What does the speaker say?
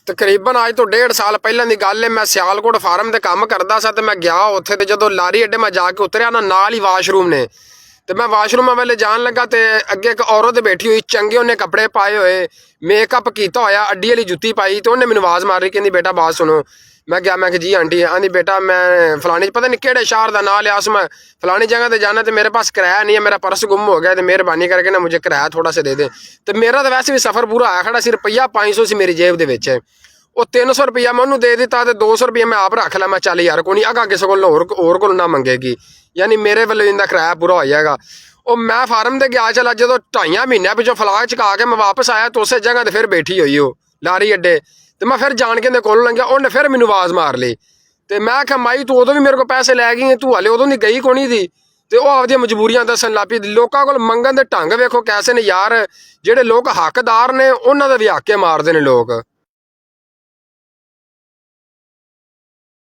ਤਕਰੀਬਨ ਅੱਜ ਤੋਂ 1.5 ਸਾਲ ਪਹਿਲਾਂ ਦੀ ਗੱਲ ਹੈ। ਮੈਂ ਸਿਆਲਕੋਟ ਫਾਰਮ ਤੇ ਕੰਮ ਕਰਦਾ ਸੀ ਤੇ ਮੈਂ ਗਿਆ ਉੱਥੇ ਤੇ ਜਦੋਂ ਲਾਰੀ ਅੱਡੇ ਮੈਂ ਜਾ ਕੇ ਉਤਰਿਆ ਨਾ, ਨਾਲ ਹੀ ਵਾਸ਼ਰੂਮ ਨੇ ਤੇ ਮੈਂ ਵਾਸ਼ਰੂਮ ਵੱਲ ਜਾਣ ਲੱਗਾ ਤੇ ਅੱਗੇ ਇੱਕ ਔਰਤ ਬੈਠੀ ਹੋਈ, ਚੰਗੇ ਉਹਨੇ ਕੱਪੜੇ ਪਾਏ ਹੋਏ, ਮੇਕਅਪ ਕੀਤਾ ਹੋਇਆ, ਅੱਡੀ ਵਾਲੀ ਜੁੱਤੀ ਪਾਈ ਤੇ ਉਹਨੇ ਮੈਨੂੰ ਆਵਾਜ਼ ਮਾਰੀ, ਕਹਿੰਦੀ ਬੇਟਾ ਬਾਤ ਸੁਣੋ। मैं गया, मैं जी आंटी। आंधी बेटा मैं फलानी पता नहीं केड़े शहर का नाम लिया, मैं फलानी जगह पे जाना तो मेरे पास किराया नहीं है, मेरा पर्स गुम हो गया, तो मेहरबानी करके ना मुझे किराया थोड़ा सा दे दे। तो मेरा तो वैसे भी सफ़र पूरा आया खड़ा सी, रुपया 500 सी मेरी जेब के विच है। वो 300 रुपया मैं उन्होंने दे दिता तो 200 रुपया मैं आप रख ला। मैं चल यार कोई नहीं, अगा किसी को ना मंगेगी, यानी मेरे वालों इनका किराया पूरा हो जाएगा। वो मैं फार्म से गया, चला जो 2.5 महीनों पिछों फलाग चका के मैं वापस आया तो उस जगह तो फिर बैठी हुई वो लारी अड्डे। तो मैं फिर जान के कोल लंघिया, उन्हें फिर मैनू आवाज़ मार ली। तो मैं आख्या माई तू उदों भी मेरे को पैसे लै गई, तू हाले उदों दी गई कोनी थी। तो वह आपदियां मजबूरियां दसन लग पई। लोगों को मंगन दे ढंग वेखो कैसे ने यार, जिहड़े लोग हकदार ने उन्हां दा भी हक मारदे ने लोग।